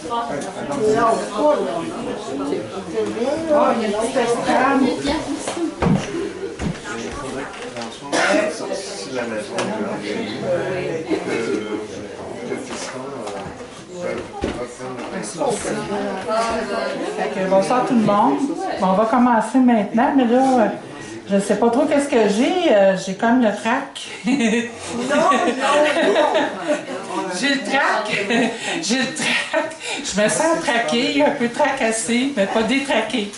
Oh, il y a une petite estrade. Si la maison Bonsoir tout le monde. Bon, on va commencer maintenant, mais là, je ne sais pas trop qu'est-ce que j'ai. J'ai comme le trac. J'ai le trac. J'ai le trac. Je me sens traquée, un peu tracassée, mais pas détraquée.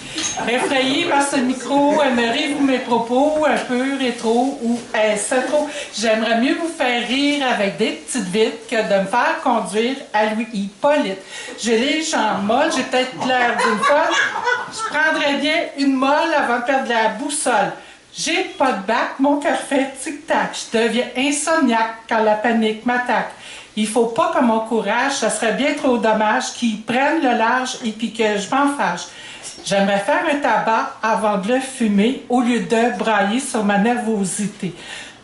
Effrayée par ce micro, aimeriez-vous mes propos un peu rétro ou est-ce trop? J'aimerais mieux vous faire rire avec des petites vites que de me faire conduire à Louis Hippolyte. J'ai les jambes molles, j'ai peut-être l'air d'une folle. Je prendrais bien une molle avant de perdre la boussole. J'ai pas de bac, mon cœur fait tic-tac. Je deviens insomniaque quand la panique m'attaque. Il faut pas que mon courage, ça serait bien trop dommage qu'ils prennent le large et puis que je m'en fâche. J'aimerais faire un tabac avant de le fumer au lieu de brailler sur ma nervosité.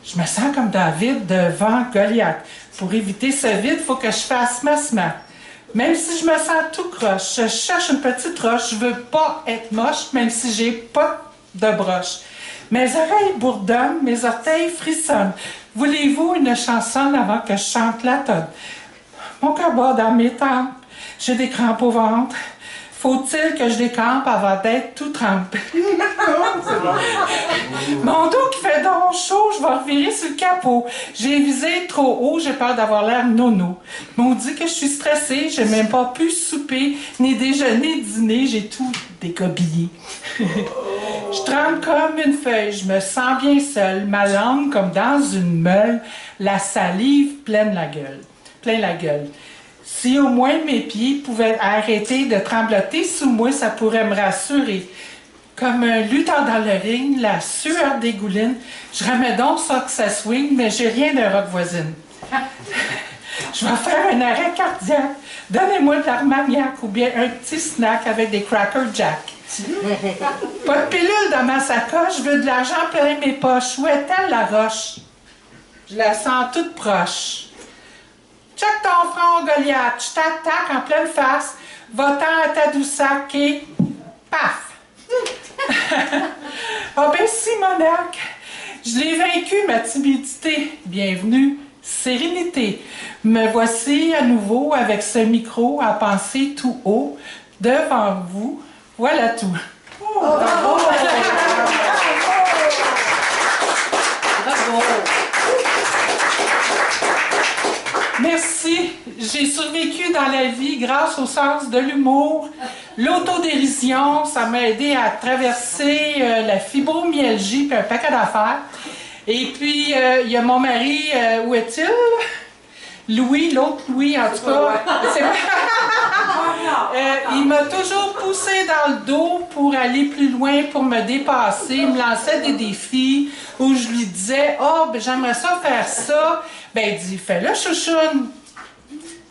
Je me sens comme David devant Goliath. Pour éviter ce vide, il faut que je fasse ma smack. Même si je me sens tout croche, je cherche une petite roche, je veux pas être moche, même si j'ai pas de broche. Mes oreilles bourdonnent, mes orteils frissonnent. Voulez-vous une chanson avant que je chante la tonne? Mon cœur bat dans mes tempes, j'ai des crampes au ventre. Faut-il que je décampe avant d'être tout trempe? Mon dos qui fait donc chaud, je vais revirer sur le capot. J'ai visé trop haut, j'ai peur d'avoir l'air nono. On dit que je suis stressée, j'ai même pas pu souper, ni déjeuner, dîner, j'ai tout dégobillé. Je tremble comme une feuille, je me sens bien seule, ma langue comme dans une meule, la salive pleine la gueule. Plein la gueule. Si au moins mes pieds pouvaient arrêter de trembloter sous moi, ça pourrait me rassurer. Comme un lutteur dans le ring, la sueur dégouline. Je remets donc ça que ça swing, mais j'ai rien de rock voisine. Je vais faire un arrêt cardiaque. Donnez-moi de l'armagnac ou bien un petit snack avec des Cracker Jack. Pas de pilule dans ma sacoche, je veux de l'argent plein mes poches. Où est-elle la roche? Je la sens toute proche. Check ton front, Goliath, je t'attaque en pleine face, va-t'en à ta dousac et paf! Ah ben Simonac, je l'ai vaincu, ma timidité. Bienvenue, sérénité. Me voici à nouveau avec ce micro à penser tout haut devant vous. Voilà tout. Oh, bravo! Bravo! Merci. J'ai survécu dans la vie grâce au sens de l'humour. L'autodérision, ça m'a aidé à traverser la fibromyalgie puis un paquet d'affaires. Et puis, il y a mon mari, où est-il? Louis, l'autre Louis, en tout cas. Il m'a toujours poussé dans le dos pour aller plus loin, pour me dépasser. Il me lançait des défis où je lui disais « Ah, ben, j'aimerais ça faire ça. » Ben, il dit « Fais-le, chouchoune. »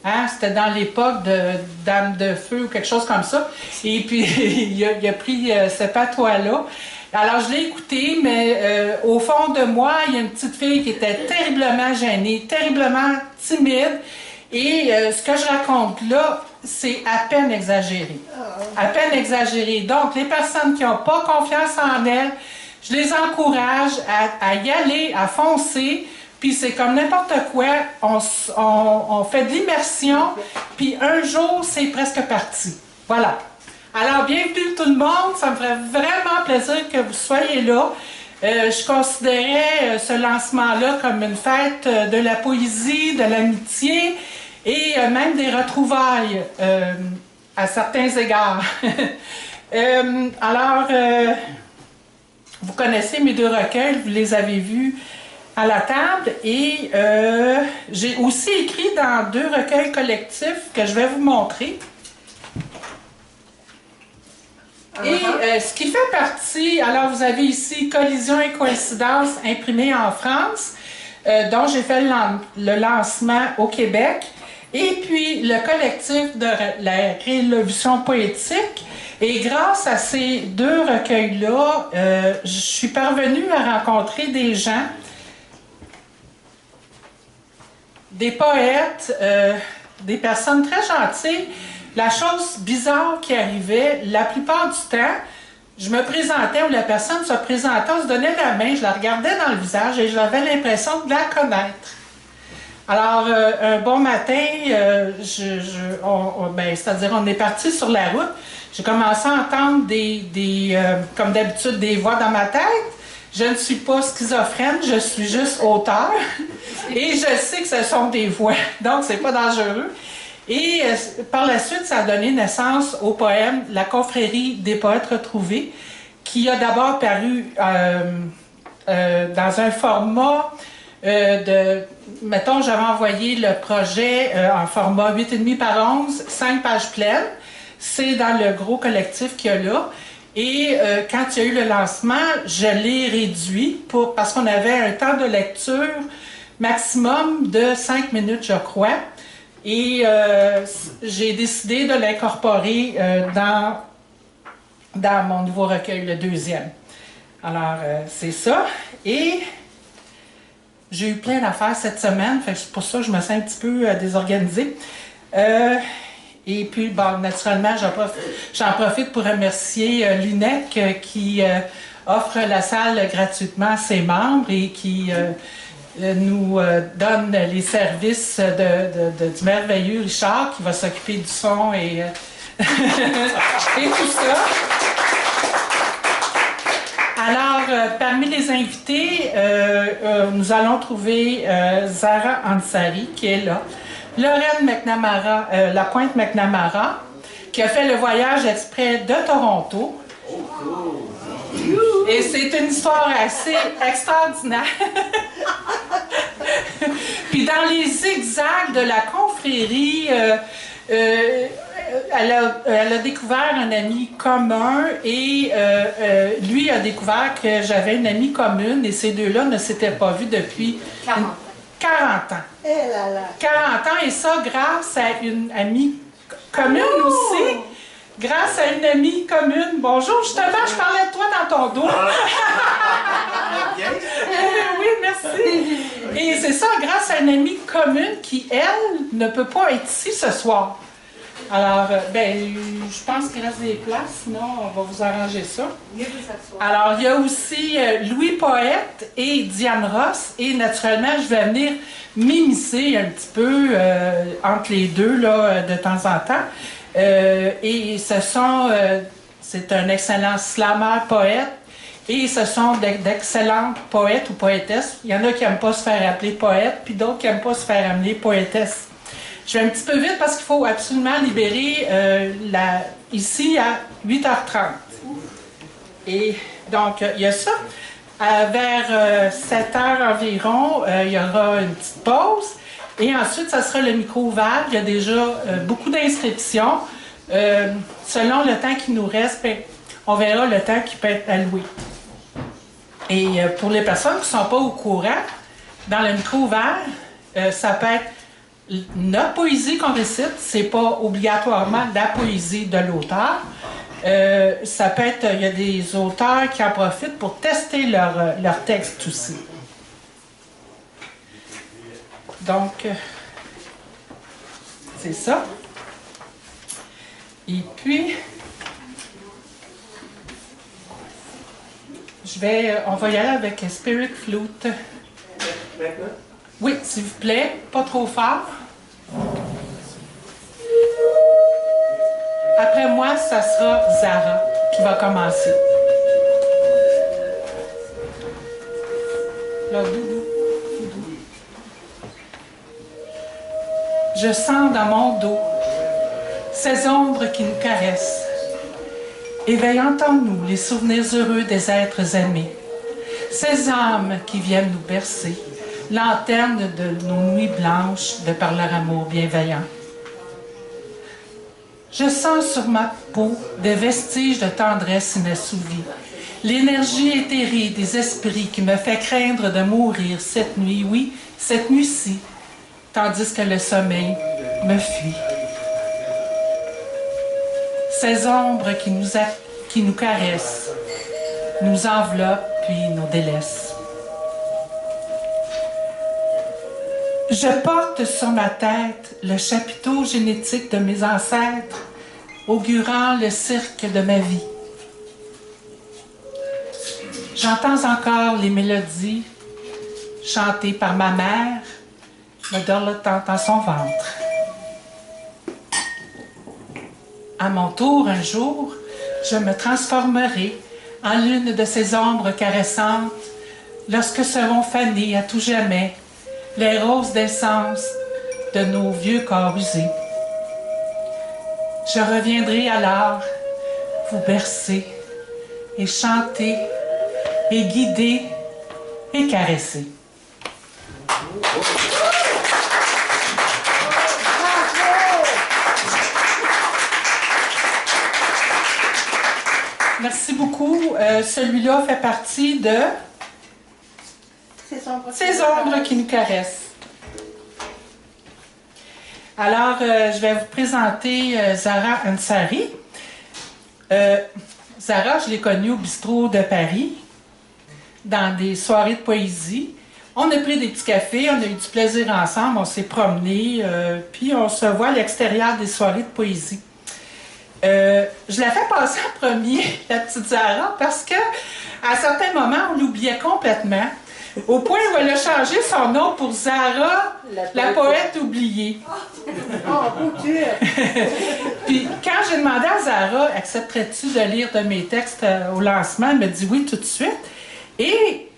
Hein? C'était dans l'époque de Dame de Feu ou quelque chose comme ça. Et puis, il a pris ce patois-là. Alors, je l'ai écouté, mais au fond de moi, il y a une petite fille qui était terriblement gênée, terriblement timide. Et ce que je raconte là, c'est à peine exagéré. À peine exagéré. Donc, les personnes qui n'ont pas confiance en elles, je les encourage à y aller, à foncer. Puis c'est comme n'importe quoi, on fait de l'immersion, puis un jour, c'est presque parti. Voilà. Alors, bienvenue tout le monde. Ça me ferait vraiment plaisir que vous soyez là. Je considérais ce lancement-là comme une fête de la poésie, de l'amitié et même des retrouvailles à certains égards. Alors, vous connaissez mes deux recueils, vous les avez vus à la table et j'ai aussi écrit dans deux recueils collectifs que je vais vous montrer. Et ce qui fait partie, alors vous avez ici Collision et coïncidence imprimé en France, dont j'ai fait le lancement au Québec, et puis le collectif de la révolution poétique. Et grâce à ces deux recueils-là, je suis parvenue à rencontrer des gens, des poètes, des personnes très gentilles. La chose bizarre qui arrivait, la plupart du temps, je me présentais ou la personne se présentait, on se donnait la main, je la regardais dans le visage et j'avais l'impression de la connaître. Alors, un bon matin, c'est-à-dire on est parti sur la route, j'ai commencé à entendre comme d'habitude, des voix dans ma tête. Je ne suis pas schizophrène, je suis juste auteur. Et je sais que ce sont des voix, donc c'est pas dangereux. Et par la suite, ça a donné naissance au poème La confrérie des poètes retrouvés, qui a d'abord paru dans un format mettons, j'avais envoyé le projet en format 8,5 par 11, 5 pages pleines. C'est dans le gros collectif qu'il y a là. Et quand il y a eu le lancement, je l'ai réduit parce qu'on avait un temps de lecture maximum de 5 minutes, je crois. Et j'ai décidé de l'incorporer dans mon nouveau recueil, le deuxième. Alors, c'est ça. Et j'ai eu plein d'affaires cette semaine, fait que c'est pour ça que je me sens un petit peu désorganisée. Et puis, bon, naturellement, j'en profite pour remercier l'UNEC qui offre la salle gratuitement à ses membres et qui nous donne les services du merveilleux Richard qui va s'occuper du son et, et tout ça. Alors, parmi les invités, nous allons trouver Zara Ansari, qui est là. Lorraine McNamara, La Pointe McNamara, qui a fait le voyage exprès de Toronto. Et c'est une histoire assez extraordinaire. Puis dans les zigzags de la confrérie, elle a découvert un ami commun et lui a découvert que j'avais une amie commune et ces deux-là ne s'étaient pas vus depuis 40 ans. 40 ans et ça grâce à une amie commune aussi. Grâce à une amie commune. Bonjour, justement, je parlais de toi dans ton dos. Oui, merci. Et c'est ça, grâce à une amie commune qui, elle, ne peut pas être ici ce soir. Alors, je pense qu'il reste des places, sinon on va vous arranger ça. Alors, il y a aussi Louis Poète et Diane Ross, et naturellement, je vais venir m'immiscer un petit peu entre les deux là, de temps en temps. Et c'est un excellent slammer poète, et ce sont d'excellents poètes ou poétesses. Il y en a qui n'aiment pas se faire appeler poète, puis d'autres qui n'aiment pas se faire appeler poétesse. Je vais un petit peu vite parce qu'il faut absolument libérer ici à 8h30. Et donc, il y a ça. Vers 7h environ, il y aura une petite pause. Et ensuite, ça sera le micro ouvert. Il y a déjà beaucoup d'inscriptions. Selon le temps qui nous reste, on verra le temps qui peut être alloué. Et pour les personnes qui ne sont pas au courant, dans le micro ouvert, ça peut être notre poésie qu'on récite, c'est pas obligatoirement la poésie de l'auteur. Ça peut être, il y a des auteurs qui en profitent pour tester leur texte aussi. Donc, c'est ça. Et puis, on va y aller avec Spirit Flute. Oui, s'il vous plaît, pas trop fort. Après moi, ça sera Zara qui va commencer. Là, doudou. Je sens dans mon dos ces ombres qui nous caressent. Éveillant en nous les souvenirs heureux des êtres aimés. Ces âmes qui viennent nous bercer. Lanterne de nos nuits blanches de par leur amour bienveillant. Je sens sur ma peau des vestiges de tendresse inassouvis, l'énergie éthérée des esprits qui me fait craindre de mourir cette nuit, oui, cette nuit-ci, tandis que le sommeil me fuit. Ces ombres qui nous caressent, nous enveloppent puis nous délaissent. Je porte sur ma tête le chapiteau génétique de mes ancêtres, augurant le cirque de ma vie. J'entends encore les mélodies chantées par ma mère, me dorlotant dans son ventre. À mon tour, un jour, je me transformerai en l'une de ces ombres caressantes lorsque seront fanées à tout jamais les roses d'essence de nos vieux corps usés. Je reviendrai alors vous bercer et chanter et guider et caresser. Merci beaucoup. Celui-là fait partie de Ces ombres qui nous caressent. Alors, je vais vous présenter Zara Ansari. Zara, je l'ai connue au bistrot de Paris, dans des soirées de poésie. On a pris des petits cafés, on a eu du plaisir ensemble, on s'est promenés, puis on se voit à l'extérieur des soirées de poésie. Je la fais passer en premier, la petite Zara, parce que à certains moments, on l'oubliait complètement, au point où elle a changé son nom pour Zara, la poète oubliée. Oh, mon Dieu! Puis quand j'ai demandé à Zara, accepterais-tu de lire de mes textes au lancement, elle me dit oui tout de suite. Et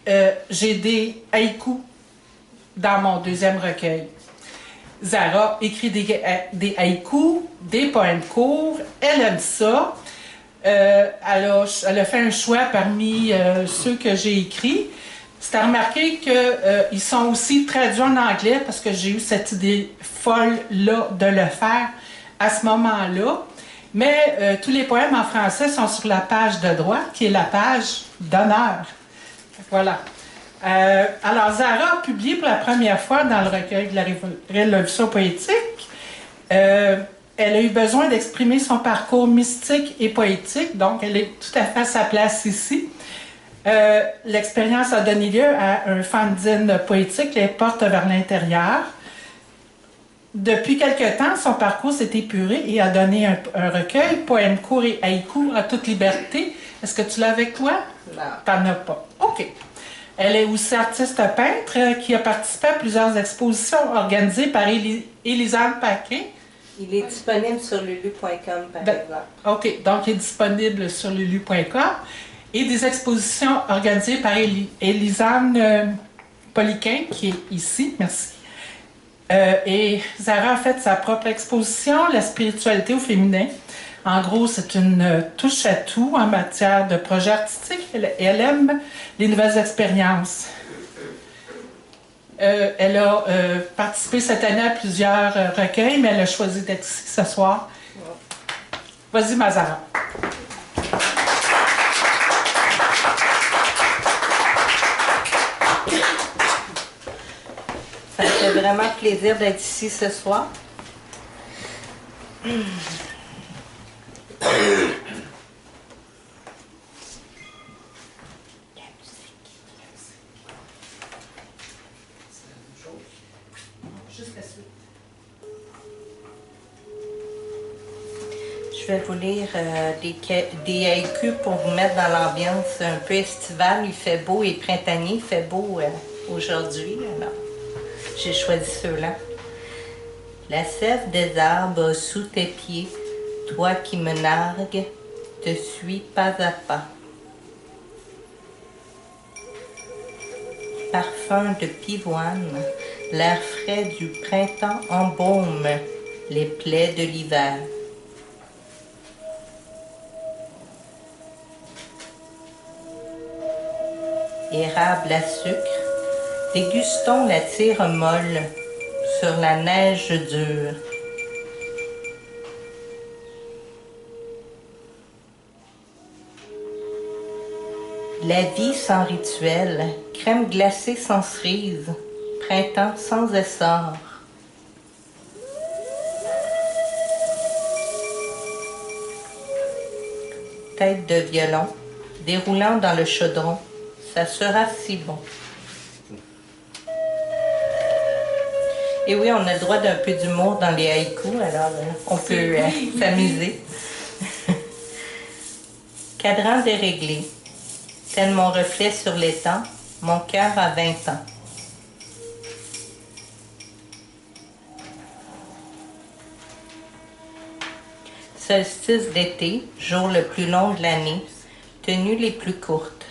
j'ai des haïkus dans mon deuxième recueil. Zara écrit des haïkus, des poèmes courts, elle aime ça. Elle a fait un choix parmi ceux que j'ai écrits. C'est à remarquer qu'ils sont aussi traduits en anglais parce que j'ai eu cette idée folle-là de le faire à ce moment-là. Mais tous les poèmes en français sont sur la page de droite, qui est la page d'honneur. Voilà. Alors, Zara a publié pour la première fois dans le recueil de la Révolution poétique. Elle a eu besoin d'exprimer son parcours mystique et poétique, donc elle est tout à fait à sa place ici. L'expérience a donné lieu à un fanzine poétique, Les Portes vers l'intérieur. Depuis quelque temps, son parcours s'est épuré et a donné un recueil, poèmes courts et haïkus en toute liberté. Est-ce que tu l'as avec toi? Non. T'en as pas. OK. Elle est aussi artiste peintre qui a participé à plusieurs expositions organisées par Élisane Paquet. Il est disponible sur lulu.com, par exemple. OK. Donc, il est disponible sur lulu.com. Et des expositions organisées par Élisane Poliquin, qui est ici. Merci. Et Zara a fait sa propre exposition, La spiritualité au féminin. En gros, c'est une touche à tout en matière de projets artistiques. Elle aime les nouvelles expériences. Elle a participé cette année à plusieurs recueils, mais elle a choisi d'être ici ce soir. Vas-y, ma Zara. Ça me fait vraiment plaisir d'être ici ce soir. Je vais vous lire des haïkus pour vous mettre dans l'ambiance un peu estivale. Il fait beau et printanier, il fait beau aujourd'hui. Alors, j'ai choisi ceux-là. La sève des arbres sous tes pieds, toi qui me nargues, te suis pas à pas. Parfum de pivoine, l'air frais du printemps embaume les plaies de l'hiver. Érable à sucre, dégustons la tire molle sur la neige dure. La vie sans rituel, crème glacée sans cerise, printemps sans essor. Tête de violon, déroulant dans le chaudron, ça sera si bon. Et oui, on a le droit d'un peu d'humour dans les haïkus, alors on peut s'amuser. Cadran déréglé. Tel mon reflet sur l'étang, mon cœur a 20 ans. Solstice d'été, jour le plus long de l'année, tenues les plus courtes.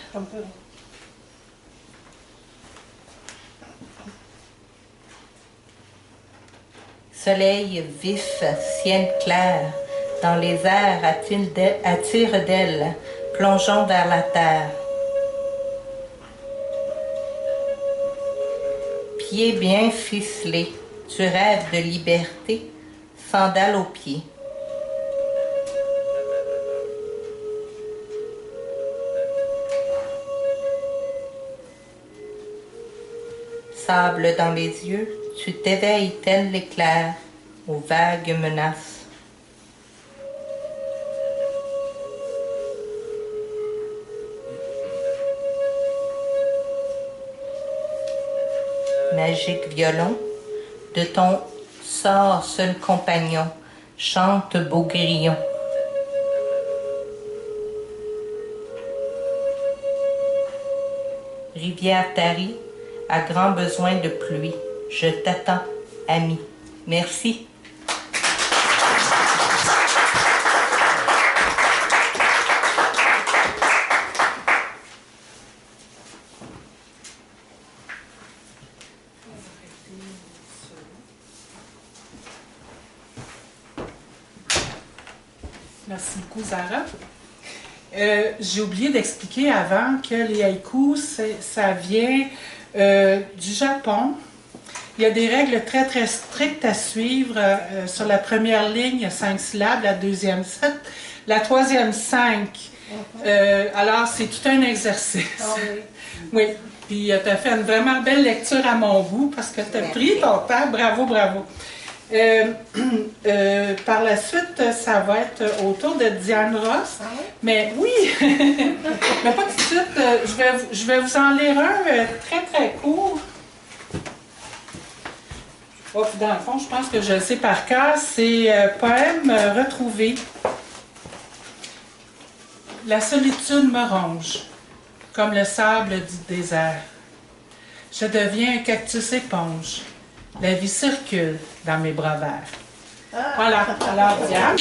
Soleil vif, ciel clair, dans les airs à tire d'ailes, plongeons vers la terre. Pieds bien ficelés, tu rêves de liberté, sandales aux pieds. Sable dans les yeux, tu t'éveilles tel l'éclair aux vagues menaces. Magique violon, de ton sort seul compagnon, chante beau grillon. Rivière tarie, à grand besoin de pluie. Je t'attends, ami. Merci. Merci beaucoup, Zara. J'ai oublié d'expliquer avant que les haïkus, ça vient du Japon. Il y a des règles très, très strictes à suivre. Sur la première ligne, il y a 5 syllabes, la deuxième 7, la troisième 5. Alors, c'est tout un exercice. Oh, oui. Oui, puis tu as fait une vraiment belle lecture à mon goût parce que tu as pris ton temps. Bravo, bravo. Par la suite, ça va être autour de Diane Ross. Ah oui? Mais oui, mais pas tout de suite. Je vais vous en lire un très très court. Oh, puis dans le fond, je pense que je le sais par cœur. C'est poème retrouvé. La solitude me ronge, comme le sable du désert. Je deviens un cactus éponge. La vie circule dans mes bras verts. Voilà. Alors, Diane.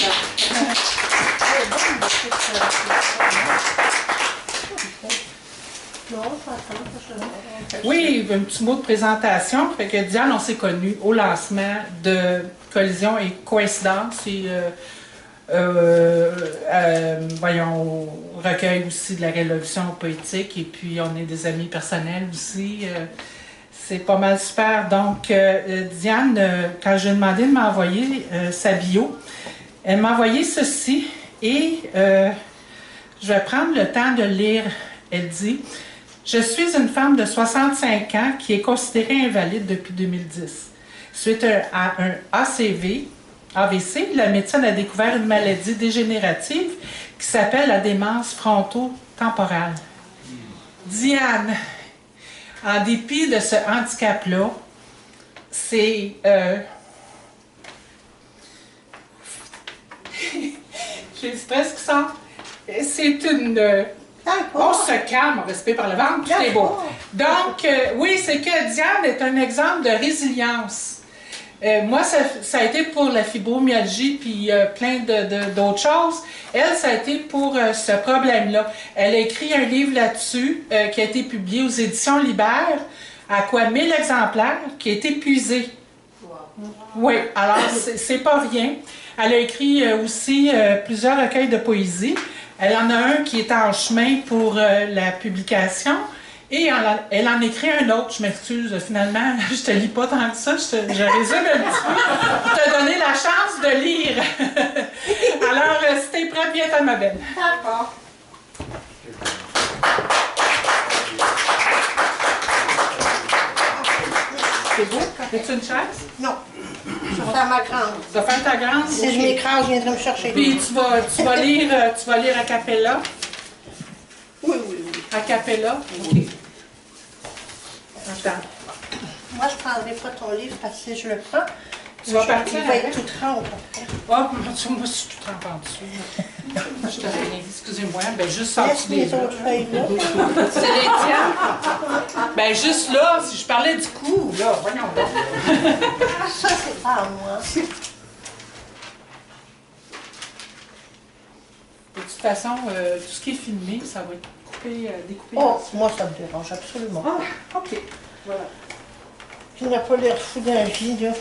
Oui, un petit mot de présentation. Fait que Diane, on s'est connus au lancement de Collision et Coïncidence. Et, voyons, au recueil aussi de la Révolution poétique. Et puis, on est des amis personnels aussi. C'est pas mal super. Donc, Diane, quand j'ai demandé de m'envoyer sa bio, elle m'a envoyé ceci et je vais prendre le temps de le lire. Elle dit « Je suis une femme de 65 ans qui est considérée invalide depuis 2010. Suite à un AVC, la médecine a découvert une maladie dégénérative qui s'appelle la démence fronto-temporale. Diane, en dépit de ce handicap-là, c'est... J'ai le stress qui sort. C'est une... On se calme, on respire par le ventre, tout est beau. Donc, oui, c'est que Diane est un exemple de résilience. Moi, ça a été pour la fibromyalgie, puis plein d'autres choses. Elle, ça a été pour ce problème-là. Elle a écrit un livre là-dessus qui a été publié aux éditions Libère, à quoi 1000 exemplaires, qui est épuisé. Wow. Oui, alors c'est pas rien. Elle a écrit aussi plusieurs recueils de poésie. Elle en a un qui est en chemin pour la publication. Et elle en écrit un autre, je m'excuse, finalement, je te lis pas tant que ça, je résume un petit peu pour te donner la chance de lire. Alors, si t'es prête, viens à ma belle. D'accord. C'est beau? As-tu une chaise? Non. Je vais faire ma grande. Tu vas faire ta grande? Si je m'écrase, je viendrai me chercher. Puis tu vas lire a cappella? Oui, oui, oui. A cappella? OK. Attends. Moi, je ne prendrai pas ton livre parce que si je le prends, Tu vas partir il va avec? être tout trempe après. Oh, mon Dieu, moi, je suis tout trempée en dessous. Je te reviens. Excusez-moi, ben juste sorti Laisse les les autres feuilles là. C'est les tiennes? Ben juste là, si je parlais du coup, là, voyons donc. Ça, c'est pas à moi. De toute façon, tout ce qui est filmé, ça va être coupé, découpé. Oh, moi, ça me dérange absolument. Ah, OK. Voilà. Tu n'as pas l'air fou d'un vie, là.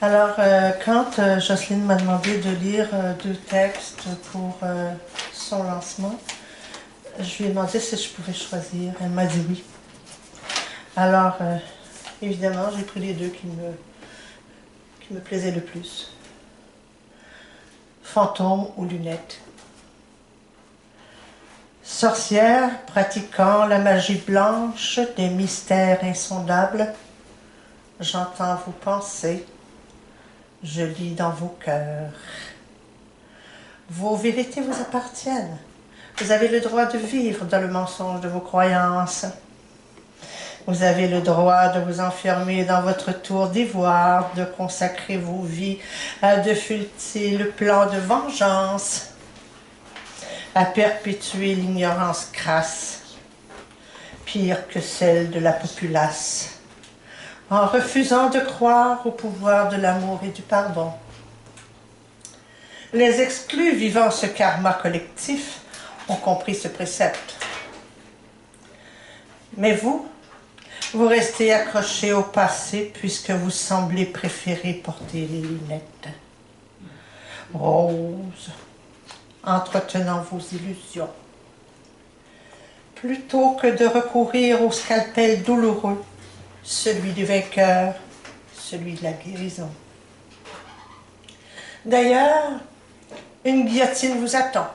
Alors, quand Jocelyne m'a demandé de lire 2 textes pour son lancement, je lui ai demandé si je pouvais choisir. Elle m'a dit oui. Alors, évidemment, j'ai pris les 2 qui me plaisaient le plus. Fantôme ou lunettes. Sorcière pratiquant la magie blanche des mystères insondables, j'entends vos pensées, je lis dans vos cœurs. Vos vérités vous appartiennent. Vous avez le droit de vivre dans le mensonge de vos croyances. Vous avez le droit de vous enfermer dans votre tour d'ivoire, de consacrer vos vies à de futiles plans de vengeance, à perpétuer l'ignorance crasse, pire que celle de la populace, en refusant de croire au pouvoir de l'amour et du pardon. Les exclus vivant ce karma collectif ont compris ce précepte. Mais vous restez accrochés au passé puisque vous semblez préférer porter les lunettes. Rose, entretenant vos illusions. Plutôt que de recourir au scalpel douloureux, celui du vainqueur, celui de la guérison. D'ailleurs, une guillotine vous attend.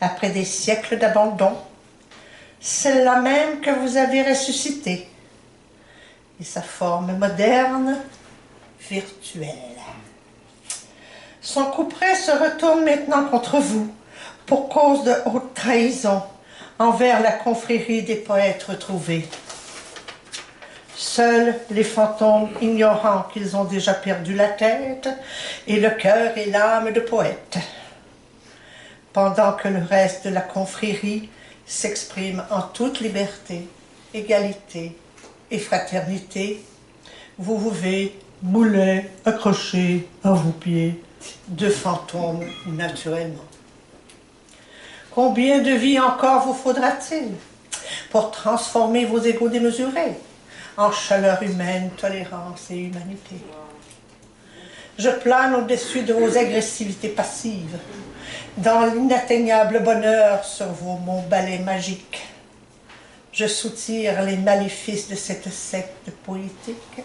Après des siècles d'abandon, celle-là même que vous avez ressuscitée, et sa forme moderne, virtuelle. Son couperet se retourne maintenant contre vous, pour cause de haute trahison, envers la confrérie des poètes retrouvés. Seuls les fantômes ignorant qu'ils ont déjà perdu la tête, et le cœur et l'âme de poètes. Pendant que le reste de la confrérie s'exprime en toute liberté, égalité et fraternité, vous pouvez boulet accroché à vos pieds, de fantômes naturellement. Combien de vies encore vous faudra-t-il pour transformer vos égos démesurés en chaleur humaine, tolérance et humanité? Je plane au-dessus de vos agressivités passives, dans l'inatteignable bonheur sur vos monts balais magiques. Je soutire les maléfices de cette secte poétique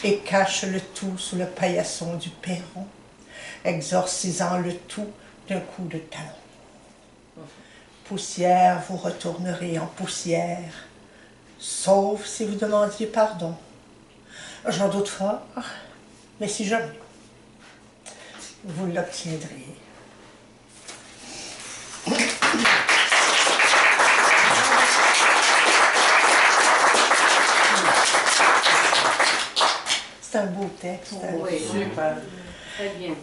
et cache le tout sous le paillasson du perron, exorcisant le tout d'un coup de talon. Poussière, vous retournerez en poussière, sauf si vous demandiez pardon. J'en doute fort, mais si jamais, vous l'obtiendrez. C'est un beau texte. Oui, super. Très bien.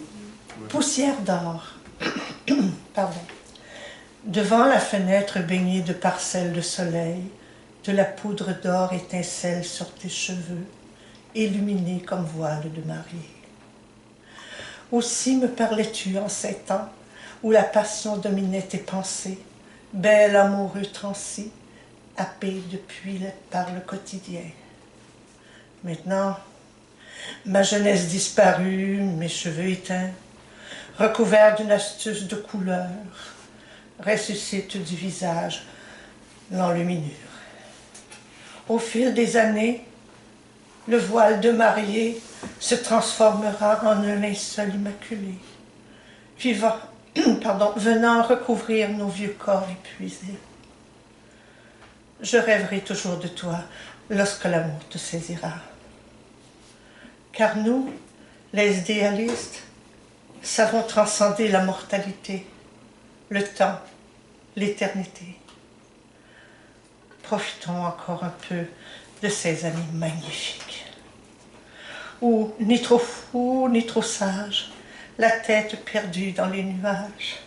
Poussière d'or. Pardon. Devant la fenêtre baignée de parcelles de soleil, de la poudre d'or étincelle sur tes cheveux, illuminés comme voile de mariée. Aussi me parlais-tu en ces temps où la passion dominait tes pensées, bel amoureux transi, happé par le quotidien. Maintenant, ma jeunesse disparue, mes cheveux éteints, recouverts d'une astuce de couleur, ressuscitent du visage l'enluminure. Au fil des années, le voile de mariée se transformera en un linceul immaculé, venant recouvrir nos vieux corps épuisés. Je rêverai toujours de toi lorsque l'amour te saisira. Car nous, les idéalistes, savons transcender la mortalité, le temps, l'éternité. profitons encore un peu de ces années magnifiques, où, ni trop fou, ni trop sage, la tête perdue dans les nuages,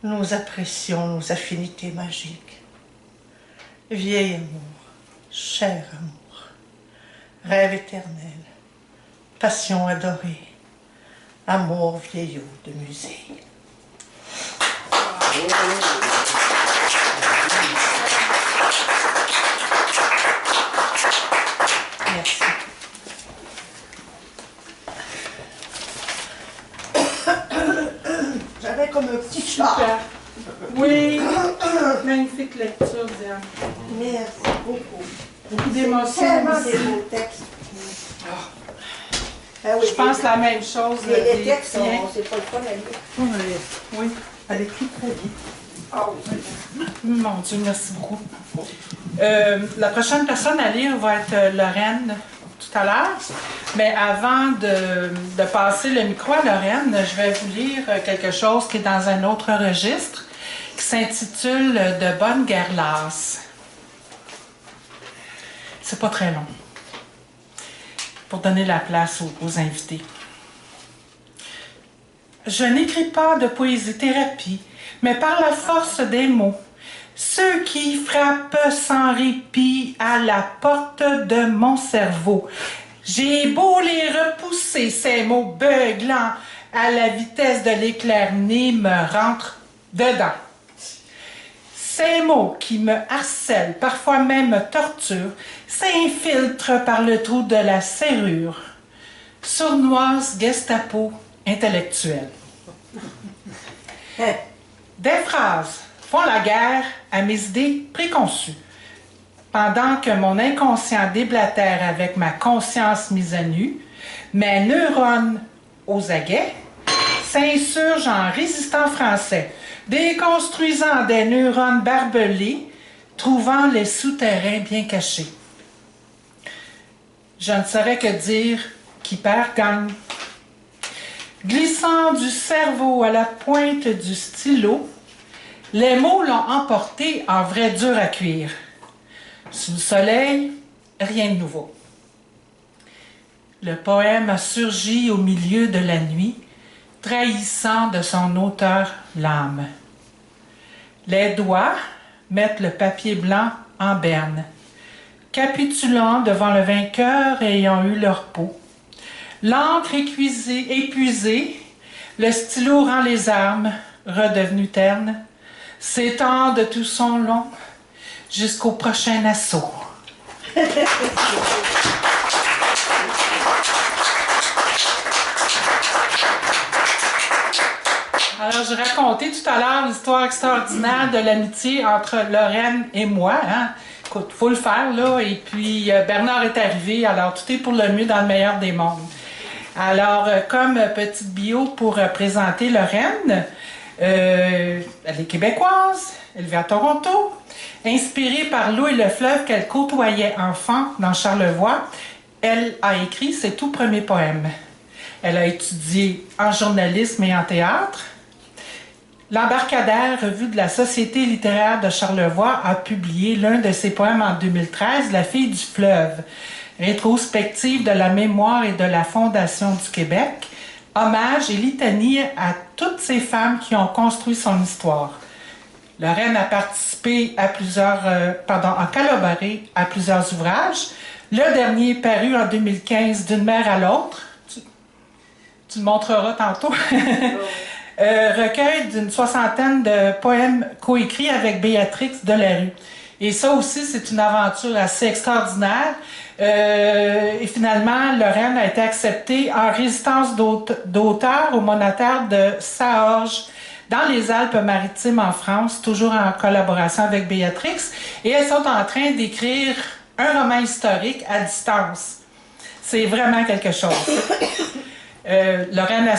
nous apprécions nos affinités magiques. Vieil amour, cher amour, rêve éternel, passion adorée, amour vieillot de musée. Merci. J'avais comme un petit chat. Super. Oui, magnifique lecture, Diane. Merci beaucoup. Beaucoup d'émotions Tellement aussi. des beaux textes. Ah oui, Je pense la même chose. les des textes, tiens. c'est pas le fun à lire. Oui. Elle écrit très bien. Oh, mon Dieu, merci beaucoup. La prochaine personne à lire va être Lorraine tout à l'heure. Mais avant de passer le micro à Lorraine, je vais vous lire quelque chose qui est dans un autre registre, qui s'intitule « De bonnes guerres lasses ». C'est pas très long, pour donner la place aux invités. Je n'écris pas de poésie-thérapie, mais par la force des mots, ceux qui frappent sans répit à la porte de mon cerveau. J'ai beau les repousser, ces mots beuglants, à la vitesse de l'éclair-né me rentrent dedans. Ces mots qui me harcèlent, parfois même me torturent, s'infiltrent par le trou de la serrure. Sournoise Gestapo intellectuelle. Des phrases font la guerre à mes idées préconçues. Pendant que mon inconscient déblatère avec ma conscience mise à nu, mes neurones aux aguets s'insurgent en résistant français, déconstruisant des neurones barbelés, trouvant les souterrains bien cachés. Je ne saurais que dire qui perd gagne. Glissant du cerveau à la pointe du stylo, les mots l'ont emporté en vrai dur à cuire. Sous le soleil, rien de nouveau. Le poème a surgi au milieu de la nuit, trahissant de son auteur l'âme. Les doigts mettent le papier blanc en berne, capitulant devant le vainqueur ayant eu leur peau. L'encre épuisée, le stylo rend les armes, redevenues ternes, s'étend de tout son long jusqu'au prochain assaut. Alors, j'ai raconté tout à l'heure l'histoire extraordinaire de l'amitié entre Lorraine et moi. Hein? Écoute, il faut le faire, là. Et puis, Bernard est arrivé, alors tout est pour le mieux dans le meilleur des mondes. Alors, comme petite bio pour présenter Lorraine, elle est québécoise, élevée à Toronto, inspirée par l'eau et le fleuve qu'elle côtoyait enfant dans Charlevoix, elle a écrit ses tout premiers poèmes. Elle a étudié en journalisme et en théâtre. L'Embarcadère, revue de la Société littéraire de Charlevoix, a publié l'un de ses poèmes en 2013, La fille du fleuve, rétrospective de la mémoire et de la Fondation du Québec, hommage et litanie à toutes ces femmes qui ont construit son histoire. Lorraine a participé à a collaboré à plusieurs ouvrages. Le dernier paru en 2015, D'une mère à l'autre. Tu le montreras tantôt. Recueil d'une soixantaine de poèmes coécrits avec Béatrix Delarue. Et ça aussi, c'est une aventure assez extraordinaire. Et finalement, Lorraine a été acceptée en résidence d'auteur au monastère de Saorge, dans les Alpes-Maritimes en France, toujours en collaboration avec Béatrix. Et elles sont en train d'écrire un roman historique à distance. C'est vraiment quelque chose. Lorraine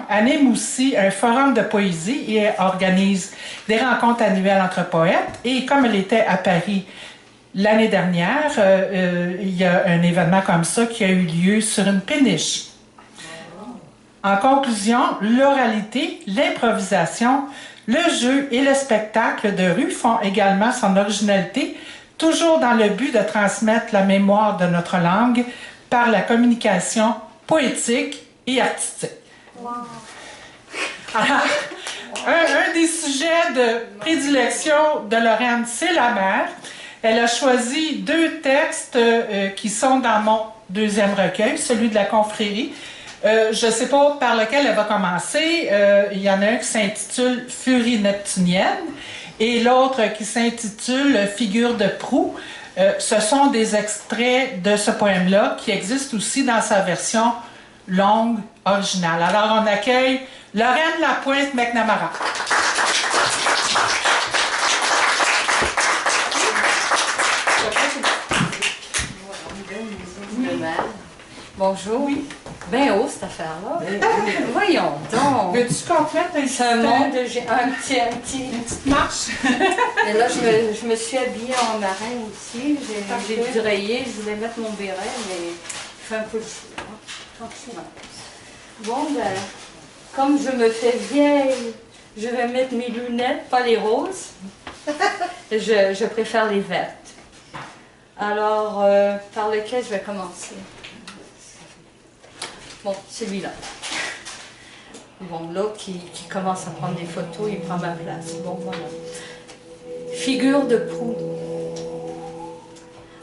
anime aussi un forum de poésie et organise des rencontres annuelles entre poètes. Et comme elle était à Paris l'année dernière, il y a un événement comme ça qui a eu lieu sur une péniche. En conclusion, l'oralité, l'improvisation, le jeu et le spectacle de rue font également son originalité, toujours dans le but de transmettre la mémoire de notre langue par la communication poétique et artistique. Wow. Alors, un des sujets de prédilection de Lorraine, c'est la mer. Elle a choisi 2 textes qui sont dans mon 2e recueil, celui de la confrérie. Je ne sais pas par lequel elle va commencer. Il y en a un qui s'intitule « Furie neptunienne » et l'autre qui s'intitule « Figure de proue ». Ce sont des extraits de ce poème-là qui existent aussi dans sa version longue originale. Alors, on accueille Lorraine Lapointe-McNamara. Bonjour. Oui. Ben haut, cette affaire-là. Voyons donc. Veux-tu qu'on fasse un monde, j'ai une petite marche. Et là, je me suis habillée en marin aussi. J'ai du rayé, je voulais mettre mon béret, mais il fait un peu chaud. Hein. Bon, ben, comme je me fais vieille, je vais mettre mes lunettes, pas les roses. Je préfère les vertes. Alors, par lequel je vais commencer? Bon, celui-là. Bon, l'autre qui commence à prendre des photos, il prend ma place. Bon, voilà. Figure de proue.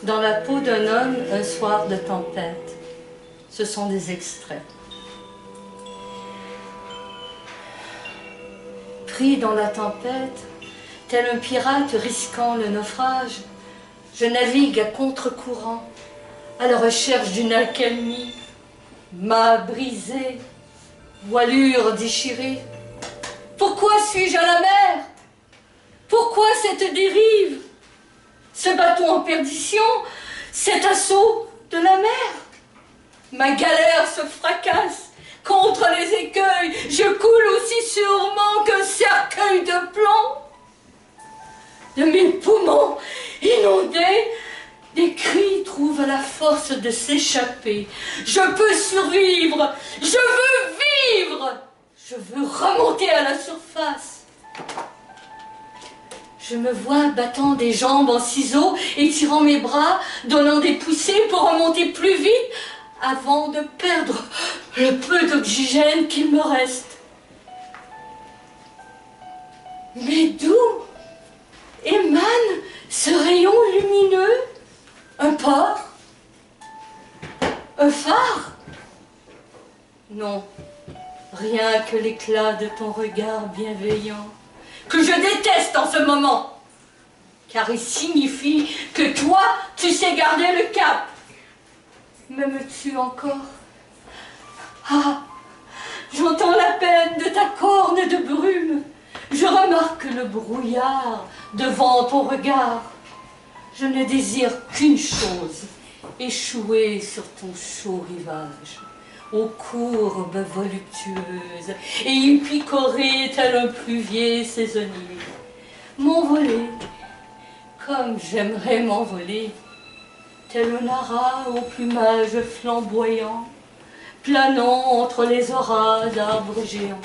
Dans la peau d'un homme, un soir de tempête. Ce sont des extraits. Pris dans la tempête, tel un pirate risquant le naufrage, je navigue à contre-courant, à la recherche d'une alcalmie. Mât brisé, voilure déchirée. Pourquoi suis-je à la mer? Pourquoi cette dérive? Ce bateau en perdition, cet assaut de la mer? Ma galère se fracasse contre les écueils, je coule aussi sûrement qu'un cercueil de plomb. De mes poumons inondés, des cris trouvent la force de s'échapper. Je peux survivre, je veux vivre, je veux remonter à la surface. Je me vois battant des jambes en ciseaux, étirant mes bras, donnant des poussées pour remonter plus vite, avant de perdre le peu d'oxygène qu'il me reste. Mais d'où émane ce rayon lumineux? Un port? Un phare? Non, rien que l'éclat de ton regard bienveillant, que je déteste en ce moment, car il signifie que toi, tu sais garder le cap. M'aimes-tu encore? Ah, j'entends la peine de ta corne de brume, je remarque le brouillard devant ton regard. Je ne désire qu'une chose, échouer sur ton chaud rivage, aux courbes voluptueuses, et y picorer tel un pluvier saisonnier. M'envoler, comme j'aimerais m'envoler, tel un ara au plumage flamboyant, planant entre les auras d'arbres géants.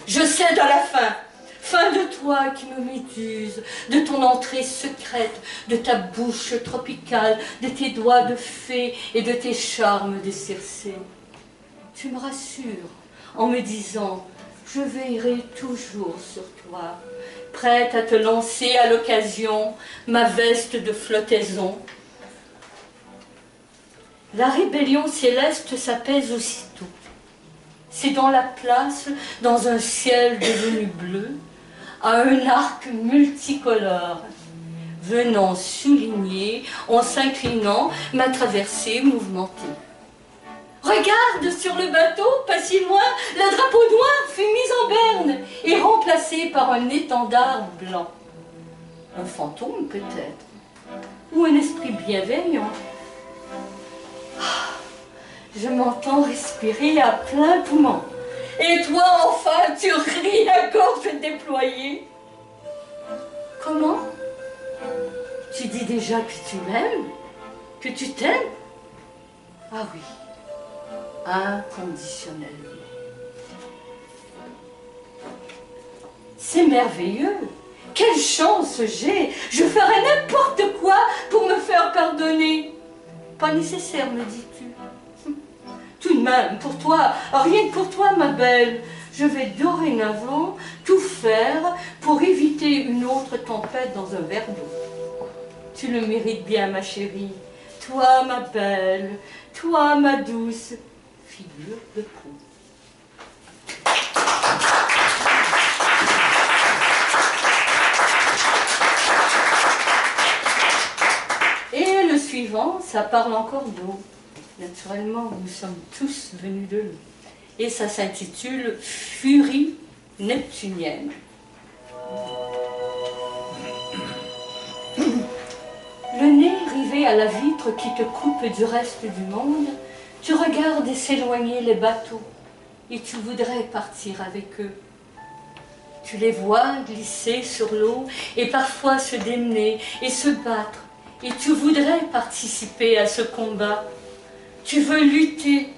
Je cède à la faim. Fin de toi qui me méduse, de ton entrée secrète, de ta bouche tropicale, de tes doigts de fée et de tes charmes de Circé. Tu me rassures en me disant, je veillerai toujours sur toi, prête à te lancer à l'occasion ma veste de flottaison. La rébellion céleste s'apaise aussitôt. C'est dans la place, dans un ciel devenu bleu, à un arc multicolore, venant souligner, en s'inclinant, ma traversée mouvementée. Regarde sur le bateau, pas si loin, le drapeau noir fut mis en berne et remplacé par un étendard blanc. Un fantôme peut-être, ou un esprit bienveillant. Je m'entends respirer à plein poumon. Et toi, enfin, tu ris à gorge déployée. Comment? Tu dis déjà que tu m'aimes? Que tu t'aimes? Ah oui, inconditionnellement. C'est merveilleux. Quelle chance j'ai. Je ferai n'importe quoi pour me faire pardonner. Pas nécessaire, me dis-tu. Tout de même, pour toi, rien que pour toi, ma belle, je vais dorénavant tout faire pour éviter une autre tempête dans un verre d'eau. Tu le mérites bien, ma chérie. Toi, ma belle, toi, ma douce figure de proue. Et le suivant, ça parle encore d'eau. Naturellement, nous sommes tous venus de l'eau. Et ça s'intitule Furie neptunienne. Le nez rivé à la vitre qui te coupe du reste du monde, tu regardes s'éloigner les bateaux et tu voudrais partir avec eux. Tu les vois glisser sur l'eau et parfois se démener et se battre. Et tu voudrais participer à ce combat. Tu veux lutter,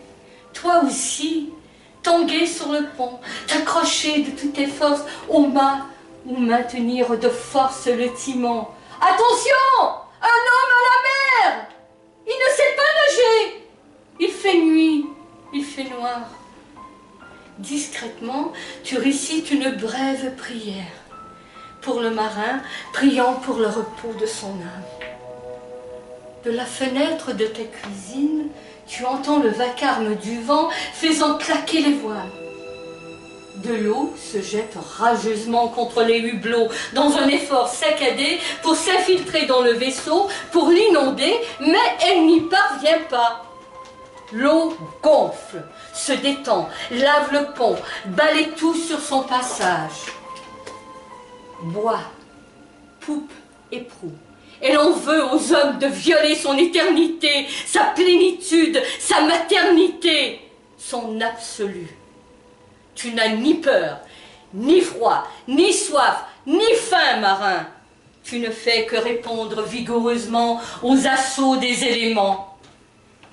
toi aussi, tanguer sur le pont, t'accrocher de toutes tes forces au mât ou maintenir de force le timon. Attention! Un homme à la mer! Il ne sait pas nager! Il fait nuit, il fait noir. Discrètement, tu récites une brève prière pour le marin, priant pour le repos de son âme. De la fenêtre de ta cuisine, tu entends le vacarme du vent faisant claquer les voiles. De l'eau se jette rageusement contre les hublots dans un effort saccadé pour s'infiltrer dans le vaisseau, pour l'inonder, mais elle n'y parvient pas. L'eau gonfle, se détend, lave le pont, balaie tout sur son passage. Bois, poupe et proue. Et l'on veut aux hommes de violer son éternité, sa plénitude, sa maternité, son absolu. Tu n'as ni peur, ni froid, ni soif, ni faim, marin. Tu ne fais que répondre vigoureusement aux assauts des éléments.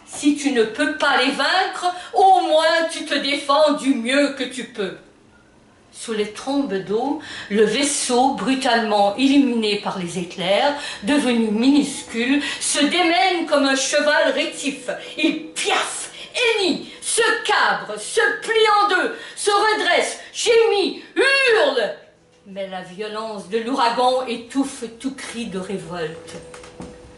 Si tu ne peux pas les vaincre, au moins tu te défends du mieux que tu peux. Sous les trombes d'eau, le vaisseau, brutalement illuminé par les éclairs, devenu minuscule, se démène comme un cheval rétif. Il piaffe, hennit, se cabre, se plie en deux, se redresse, gémit, hurle. Mais la violence de l'ouragan étouffe tout cri de révolte.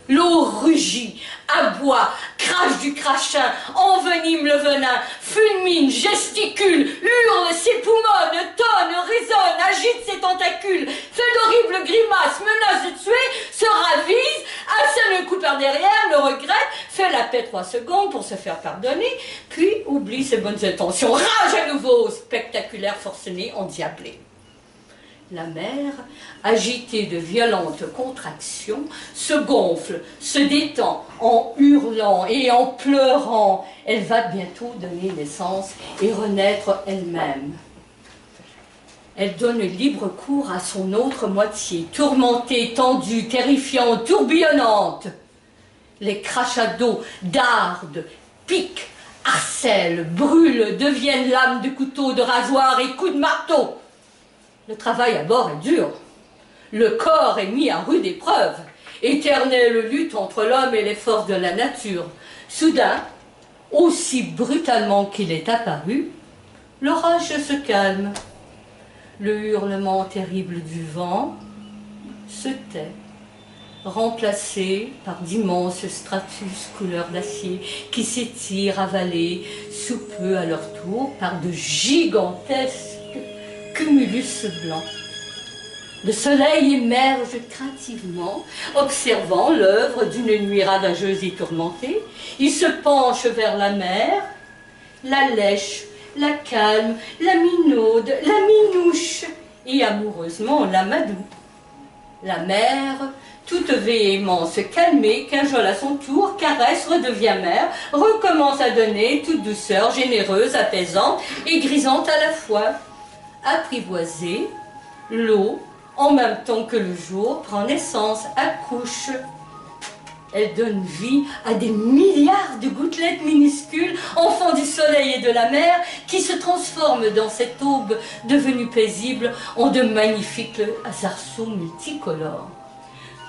L'eau rugit, aboie, crache du crachin, envenime le venin, fulmine, gesticule, hurle, s'époumonne, tonne, résonne, agite ses tentacules, fait d'horribles grimaces, menace de tuer, se ravise, assène un coup par derrière, le regrette, fait la paix 3 secondes pour se faire pardonner, puis oublie ses bonnes intentions, rage à nouveau, spectaculaire forcené, endiablé. La mer, agitée de violentes contractions, se gonfle, se détend en hurlant et en pleurant. Elle va bientôt donner naissance et renaître elle-même. Elle donne libre cours à son autre moitié, tourmentée, tendue, terrifiante, tourbillonnante. Les crachats d'eau dardent, piquent, harcèlent, brûlent, deviennent lames de couteau, de rasoir et coups de marteau. Le travail à bord est dur. Le corps est mis à rude épreuve. Éternelle lutte entre l'homme et les forces de la nature. Soudain, aussi brutalement qu'il est apparu, l'orage se calme. Le hurlement terrible du vent se tait, remplacé par d'immenses stratus couleur d'acier qui s'étirent avalés sous peu à leur tour par de gigantesques cumulus blanc. Le soleil émerge craintivement, observant l'œuvre d'une nuit ravageuse et tourmentée. Il se penche vers la mer, la lèche, la calme, la minaude, la minouche et amoureusement l'amadou. La mer, toute véhémence calmée, cajole à son tour, caresse, redevient mer, recommence à donner, toute douceur, généreuse, apaisante et grisante à la fois. Apprivoisée, l'eau, en même temps que le jour, prend naissance, accouche. Elle donne vie à des milliards de gouttelettes minuscules, enfants du soleil et de la mer, qui se transforment dans cette aube devenue paisible en de magnifiques arceaux multicolores.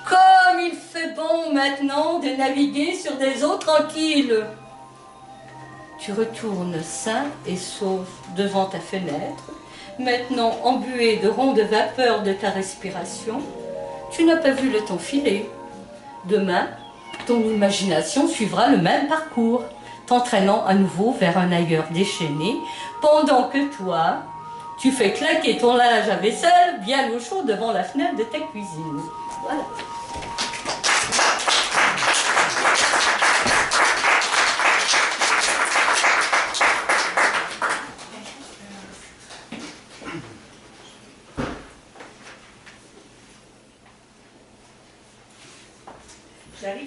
Comme il fait bon maintenant de naviguer sur des eaux tranquilles. Tu retournes sain et sauf devant ta fenêtre, maintenant embué de rondes vapeurs de ta respiration. Tu n'as pas vu le temps filer. Demain, ton imagination suivra le même parcours, t'entraînant à nouveau vers un ailleurs déchaîné, pendant que toi, tu fais claquer ton linge à vaisselle bien au chaud devant la fenêtre de ta cuisine. Voilà.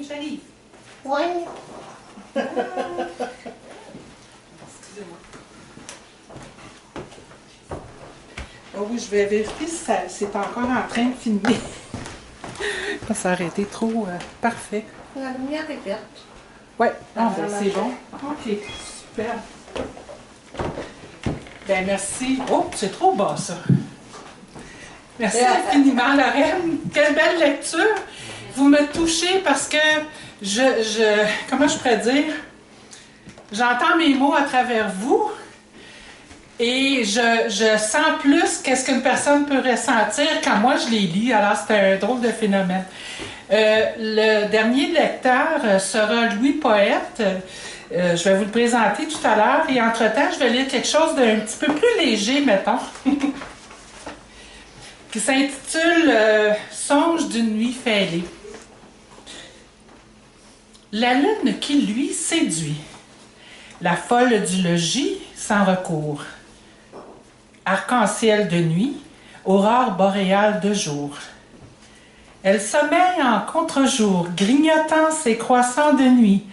J'arrive. Oui. Excusez-moi. Oh oui, je vais vérifier si c'est encore en train de filmer. Ça aurait été trop parfait. La lumière est verte. Oui, c'est bon. OK, super. Ben merci. Oh, c'est trop bas ça. Merci infiniment, Lorraine. Quelle belle lecture. Vous me touchez parce que comment je pourrais dire? J'entends mes mots à travers vous et je sens plus qu'est-ce qu'une personne peut ressentir quand moi je les lis. Alors, c'est un drôle de phénomène. Le dernier lecteur sera Louis Poète. Je vais vous le présenter tout à l'heure et entre-temps, je vais lire quelque chose d'un petit peu plus léger, mettons, qui s'intitule Songe d'une nuit fêlée. La lune qui lui séduit, la folle du logis sans recours, arc-en-ciel de nuit, aurore boréale de jour. Elle sommeille en contre-jour, grignotant ses croissants de nuit,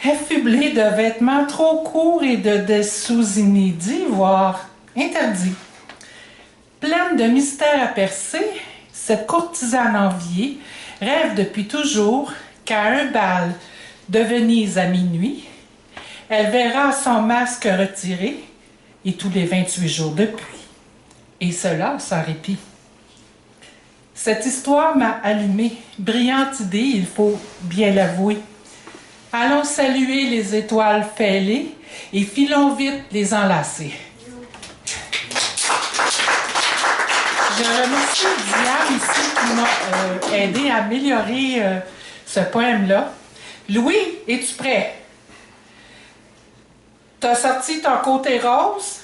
affublée de vêtements trop courts et de dessous inédits, voire interdits. Pleine de mystères à percer, cette courtisane enviée rêve depuis toujours qu'à un bal de Venise à minuit, elle verra son masque retiré et tous les 28 jours de pluie. Et cela sans répit. Cette histoire m'a allumé. Brillante idée, il faut bien l'avouer. Allons saluer les étoiles fêlées et filons vite les enlacer. Je remercie Diane ici qui m'a aidé à améliorer ce poème-là. Louis, es-tu prêt? T'as sorti ton côté rose?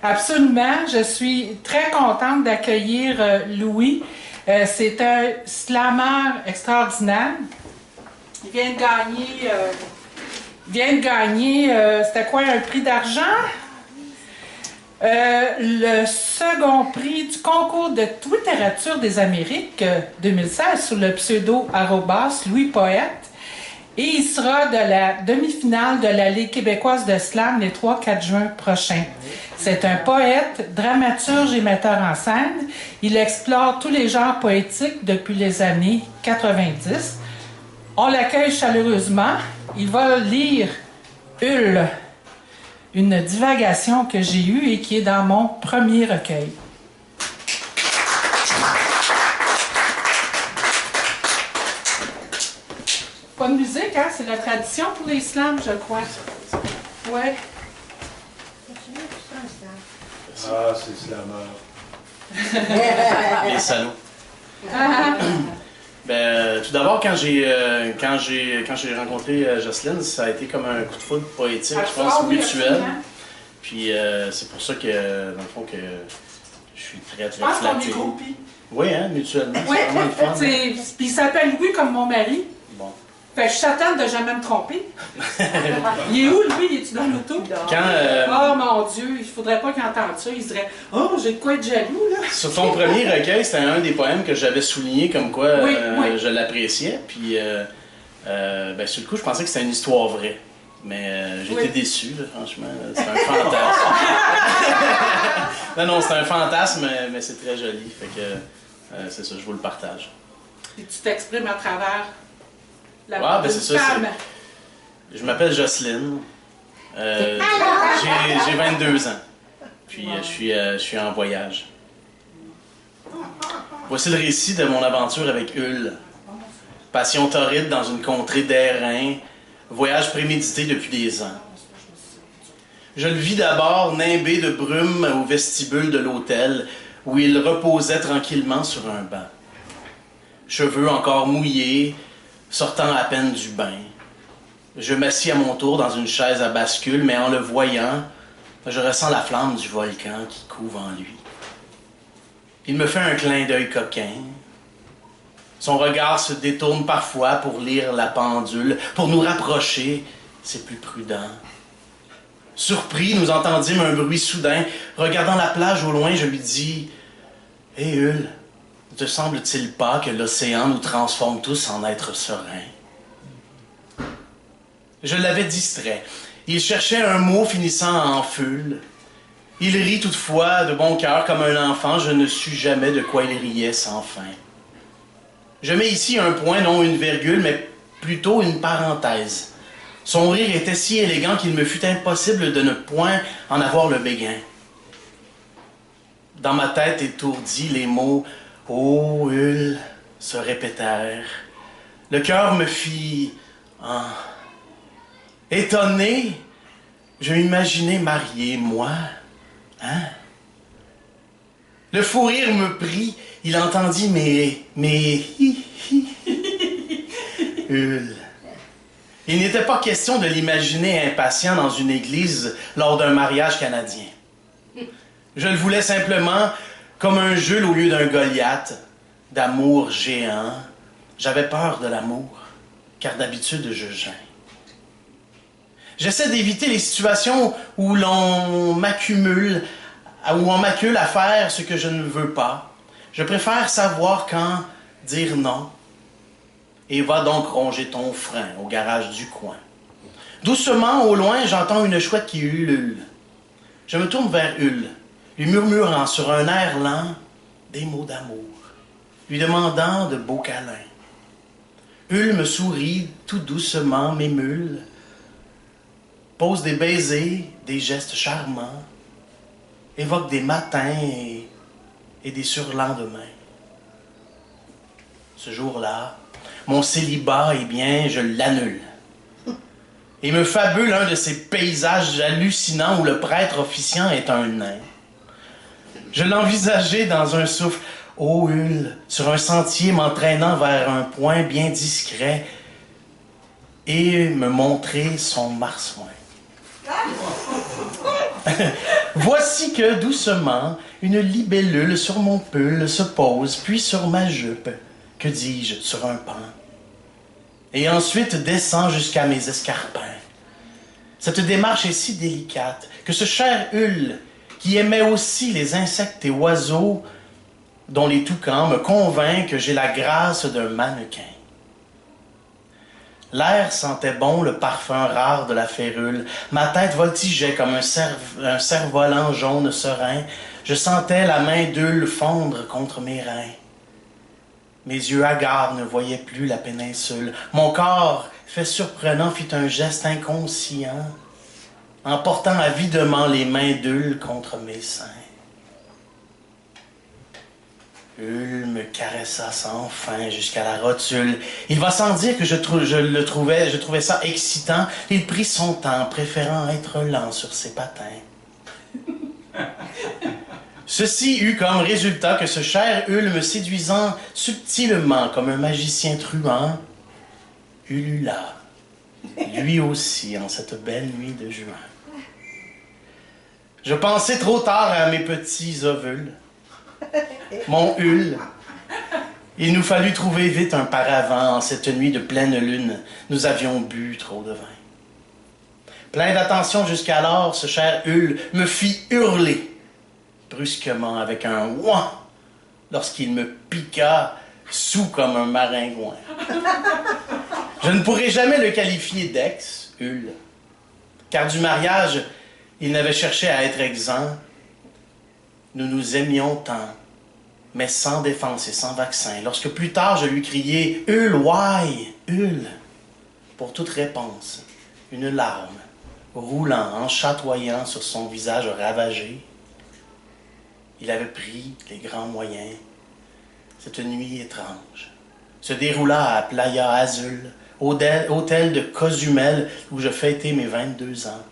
Absolument. Je suis très contente d'accueillir Louis. C'est un slammer extraordinaire. Il vient de gagner, c'était quoi, un prix d'argent? Le second prix du concours de littérature des Amériques 2016 sous le pseudo @Louis Poète. Et il sera de la demi-finale de la Ligue québécoise de slam les 3-4 juin prochains. C'est un poète, dramaturge et metteur en scène. Il explore tous les genres poétiques depuis les années 90. On l'accueille chaleureusement. Il va lire Hull, une divagation que j'ai eue et qui est dans mon premier recueil. Pas de musique, hein? C'est la tradition pour les slams, je crois. Ouais. Ah, c'est slammer. Les salauds. Ben, tout d'abord, quand j'ai rencontré Jocelyne, ça a été comme un coup de foudre poétique, je pense, mutuel. Puis c'est pour ça que, dans le fond, que je suis très, très flatté. Je pense qu'on est groupis. Oui, hein, mutuellement. Oui, c'est vraiment le fun. Puis il s'appelle Louis comme mon mari. Bon. Fait que je t'attends de jamais me tromper. Il est où, lui? Il est-tu dans l'auto? Oh mon Dieu, il faudrait pas qu'il entende ça. Il se dirait « Oh, j'ai de quoi être jaloux, là! » Sur ton premier recueil, c'était un des poèmes que j'avais souligné comme quoi je l'appréciais. Puis, ben, sur le coup, je pensais que c'était une histoire vraie. Mais j'étais déçu, là, franchement. C'est un fantasme. Non, c'est un fantasme, mais c'est très joli. Fait que c'est ça, je vous le partage. Et tu t'exprimes à travers Ben c'est ça. Je m'appelle Jocelyne. J'ai 22 ans. Puis je suis en voyage. Voici le récit de mon aventure avec Hull. Passion torride dans une contrée d'airain. Voyage prémédité depuis des ans. Je le vis d'abord nimbé de brume au vestibule de l'hôtel, où il reposait tranquillement sur un banc. Cheveux encore mouillés, sortant à peine du bain. Je m'assis à mon tour dans une chaise à bascule, mais en le voyant, je ressens la flamme du volcan qui couve en lui. Il me fait un clin d'œil coquin. Son regard se détourne parfois pour lire la pendule. Pour nous rapprocher, c'est plus prudent. Surpris, nous entendîmes un bruit soudain. Regardant la plage au loin, je lui dis « Hé Hull, ne te semble-t-il pas que l'océan nous transforme tous en êtres sereins? » Je l'avais distrait. Il cherchait un mot finissant en ful. Il rit toutefois de bon cœur comme un enfant. Je ne sus jamais de quoi il riait sans fin. Je mets ici un point, non une virgule, mais plutôt une parenthèse. Son rire était si élégant qu'il me fut impossible de ne point en avoir le béguin. Dans ma tête étourdie, les mots « Oh, Hull » se répétèrent. Le cœur me fit... Étonné, je m'imaginais marié, moi. Hein? Le fou rire me prit. Il entendit mes Hull. Il n'était pas question de l'imaginer impatient dans une église lors d'un mariage canadien. Je le voulais simplement comme un Jules au lieu d'un Goliath, d'amour géant. J'avais peur de l'amour, car d'habitude je gêne. J'essaie d'éviter les situations où l'on m'accumule, où on m'accule à faire ce que je ne veux pas. Je préfère savoir quand dire non. Et va donc ronger ton frein au garage du coin. Doucement, au loin, j'entends une chouette qui ulule. Je me tourne vers Hull, lui murmurant sur un air lent des mots d'amour, lui demandant de beaux câlins. Hull me sourit tout doucement, m'émule, pose des baisers, des gestes charmants, évoque des matins et des surlendemains. Ce jour-là, mon célibat, eh bien, je l'annule. Et me fabule un de ces paysages hallucinants où le prêtre officiant est un nain. Je l'envisageais dans un souffle, ô Hull, sur un sentier m'entraînant vers un point bien discret et me montrer son marsouin. Voici que, doucement, une libellule sur mon pull se pose, puis sur ma jupe, que dis-je, sur un pan, et ensuite descend jusqu'à mes escarpins. Cette démarche est si délicate que ce cher Hull, qui aimait aussi les insectes et oiseaux, dont les toucans, me convainc que j'ai la grâce d'un mannequin. L'air sentait bon, le parfum rare de la férule. Ma tête voltigeait comme un cerf-volant jaune serein. Je sentais la main d'Hull fondre contre mes reins. Mes yeux hagards ne voyaient plus la péninsule. Mon corps, fait surprenant, fit un geste inconscient, en portant avidement les mains d'Hull contre mes seins. Hull me caressa sans fin jusqu'à la rotule. Il va sans dire que je trouvais ça excitant. Il prit son temps, préférant être lent sur ses patins. Ceci eut comme résultat que ce cher Hull me séduisant subtilement comme un magicien truand, ulula, lui aussi en cette belle nuit de juin. Je pensais trop tard à mes petits ovules. Mon Hull, il nous fallut trouver vite un paravent en cette nuit de pleine lune. Nous avions bu trop de vin. Plein d'attention jusqu'alors, ce cher Hull me fit hurler brusquement avec un « ouin » lorsqu'il me piqua saoul comme un maringouin. Je ne pourrai jamais le qualifier d'ex, Hull, car du mariage, il n'avait cherché à être exempt. Nous nous aimions tant, mais sans défense et sans vaccin. Lorsque plus tard, je lui criai « Hull, why, Hull », pour toute réponse, une larme, roulant en chatoyant sur son visage ravagé. Il avait pris les grands moyens. Cette nuit étrange se déroula à Playa Azul, hôtel de Cozumel où je fêtais mes 22 ans,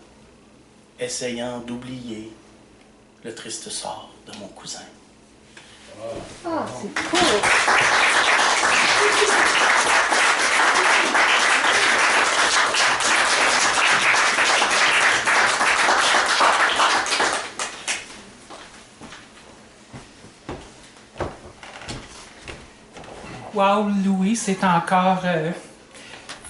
essayant d'oublier le triste sort de mon cousin. Ah, c'est cool! Wow, Louis, c'est encore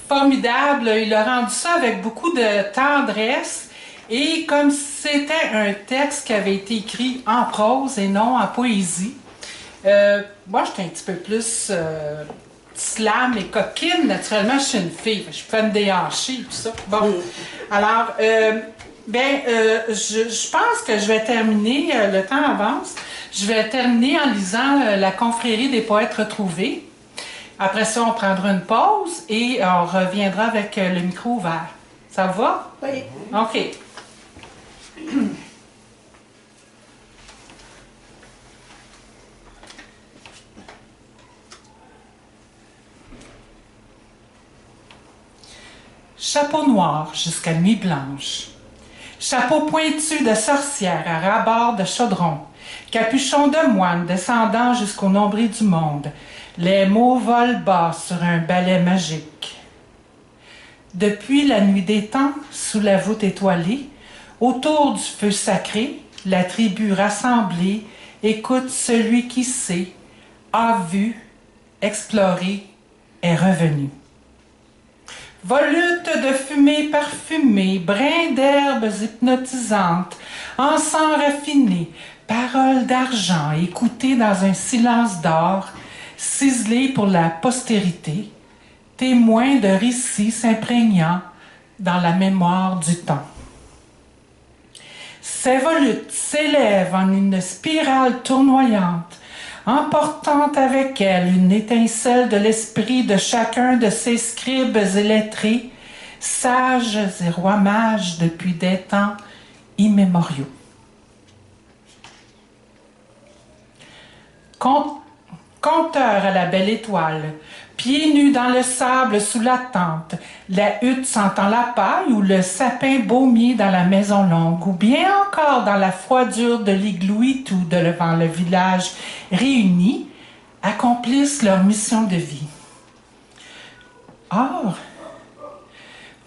formidable. Il a rendu ça avec beaucoup de tendresse et comme c'était un texte qui avait été écrit en prose et non en poésie. Moi, j'étais un petit peu plus slam et coquine. Naturellement, je suis une fille. Je peux me déhancher et tout ça. Bon, alors, je pense que je vais terminer, le temps avance, je vais terminer en lisant La confrérie des poètes retrouvés. Après ça, on prendra une pause et on reviendra avec le micro ouvert. Ça va? Oui. OK. Chapeau noir jusqu'à nuit blanche. Chapeau pointu de sorcière à rabord de chaudron. Capuchon de moine descendant jusqu'au nombril du monde. Les mots volent bas sur un balai magique. Depuis la nuit des temps, sous la voûte étoilée, autour du feu sacré, la tribu rassemblée écoute celui qui sait, a vu, exploré, est revenu. Volutes de fumée parfumée, brins d'herbes hypnotisantes, encens raffiné, paroles d'argent écoutées dans un silence d'or, ciselées pour la postérité, témoins de récits s'imprégnant dans la mémoire du temps. Ces volutes s'élèvent en une spirale tournoyante, emportant avec elle une étincelle de l'esprit de chacun de ces scribes et lettrés, sages et rois mages depuis des temps immémoriaux. Conteur à la belle étoile, pieds nus dans le sable sous la tente, la hutte sentant la paille ou le sapin baumier dans la maison longue, ou bien encore dans la froidure de l'igloo Itou devant le village réuni, accomplissent leur mission de vie. Or,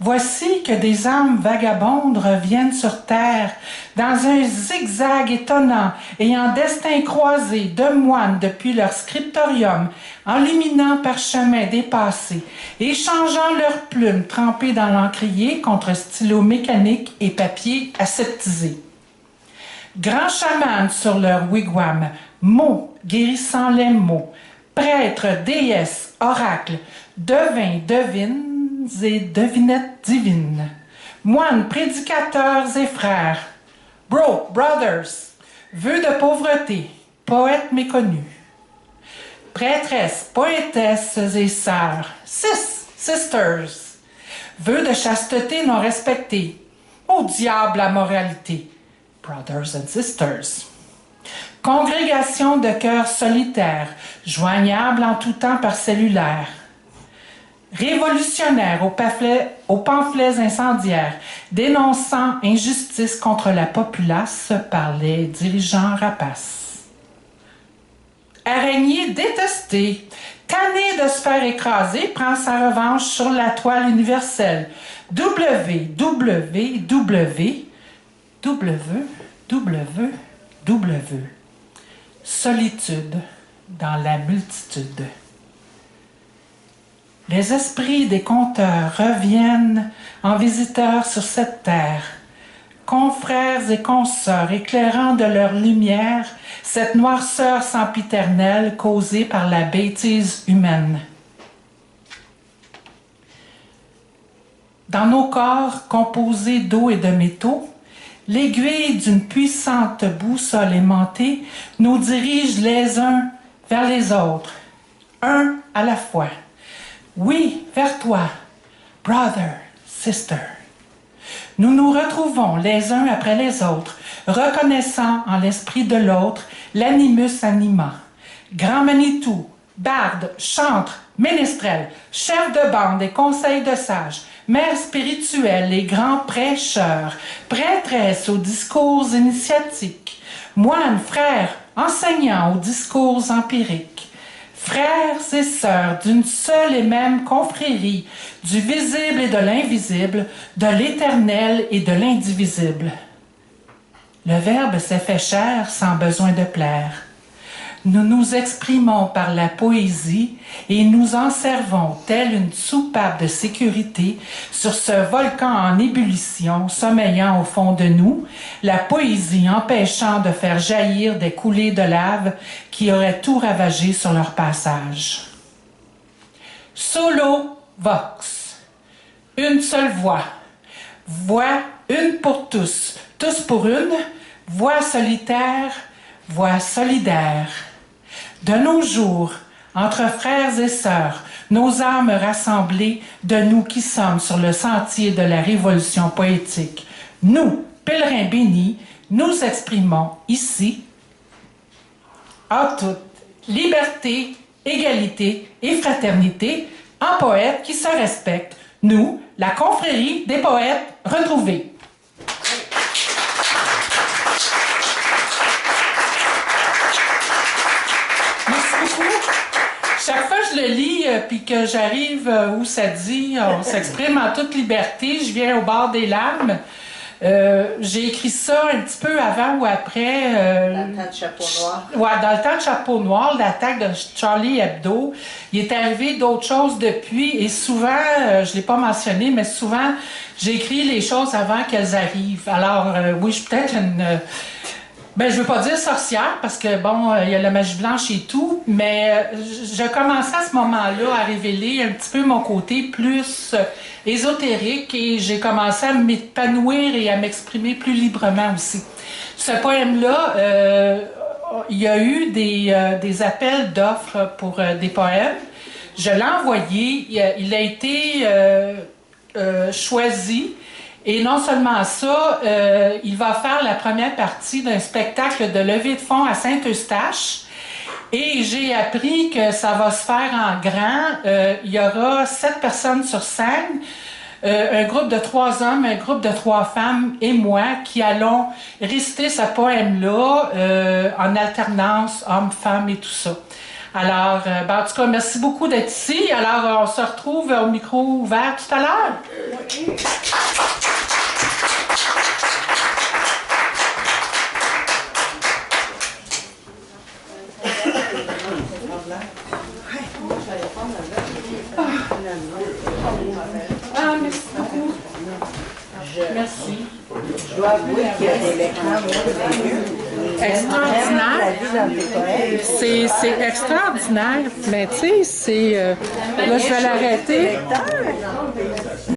voici que des âmes vagabondes reviennent sur terre dans un zigzag étonnant et en destin croisé de moines depuis leur scriptorium, enluminant parchemins dépassés, échangeant leurs plumes trempées dans l'encrier contre stylo mécanique et papier aseptisé. Grands chamans sur leur wigwam, mots guérissant les mots, prêtres, déesses, oracles, devins, devines, et devinettes divines, moines, prédicateurs et frères, brothers, vœux de pauvreté, poètes méconnus, prêtresses, poétesses et sœurs, sisters, vœux de chasteté non respectés, au diable la moralité, brothers and sisters, congrégation de cœurs solitaires, joignables en tout temps par cellulaire, révolutionnaires aux pamphlets incendiaires, dénonçant injustice contre la populace par les dirigeants rapaces. Araignée détestée, tannée de se faire écraser, prend sa revanche sur la toile universelle. www. Solitude dans la multitude. Les esprits des conteurs reviennent en visiteurs sur cette terre, confrères et consoeurs éclairant de leur lumière cette noirceur sempiternelle causée par la bêtise humaine. Dans nos corps composés d'eau et de métaux, l'aiguille d'une puissante boussole aimantée nous dirige les uns vers les autres, un à la fois. Oui, vers toi, brother, sister. Nous nous retrouvons les uns après les autres, reconnaissant en l'esprit de l'autre l'animus anima. Grand Manitou, barde, chantre, ménestrel, chef de bande et conseil de sages, mère spirituelle et grand prêcheur, prêtresse aux discours initiatiques, moine, frère, enseignant aux discours empiriques, frères et sœurs d'une seule et même confrérie, du visible et de l'invisible, de l'éternel et de l'indivisible. Le Verbe s'est fait chair sans besoin de plaire. Nous nous exprimons par la poésie et nous en servons telle une soupape de sécurité sur ce volcan en ébullition sommeillant au fond de nous, la poésie empêchant de faire jaillir des coulées de lave qui auraient tout ravagé sur leur passage. Solo vox. Une seule voix. Voix une pour tous, tous pour une. Voix solitaire, voix solidaire. De nos jours, entre frères et sœurs, nos âmes rassemblées, de nous qui sommes sur le sentier de la révolution poétique, nous, pèlerins bénis, nous exprimons ici, en toute liberté, égalité et fraternité, en poètes qui se respectent, nous, la confrérie des poètes retrouvés. Chaque fois que je le lis, puis que j'arrive où ça dit « on s'exprime en toute liberté », je viens au bord des larmes. J'ai écrit ça un petit peu avant ou après. Dans le temps de Chapeau Noir. Ouais, dans le temps de Chapeau Noir, l'attaque de Charlie Hebdo. Il est arrivé d'autres choses depuis et souvent, je ne l'ai pas mentionné, mais souvent, j'écris les choses avant qu'elles arrivent. Alors, oui, je suis peut-être une... Ben, je veux pas dire sorcière, parce que, bon, il y a la magie blanche et tout, mais je commençais à ce moment-là à révéler un petit peu mon côté plus ésotérique et j'ai commencé à m'épanouir et à m'exprimer plus librement aussi. Ce poème-là, il y a eu des appels d'offres pour des poèmes. Je l'ai envoyé, il a été choisi. Et non seulement ça, il va faire la première partie d'un spectacle de levée de fonds à Saint-Eustache. Et j'ai appris que ça va se faire en grand. Il y aura 7 personnes sur scène, un groupe de 3 hommes, un groupe de 3 femmes et moi qui allons réciter ce poème-là en alternance, hommes, femmes et tout ça. Alors, ben, en tout cas, merci beaucoup d'être ici. Alors, on se retrouve au micro ouvert tout à l'heure. Oui. Ah, merci beaucoup. Merci. Je dois avouer qu'il y a des lecteurs extraordinaire. C'est extraordinaire. Mais tu sais, c'est... là, je vais l'arrêter.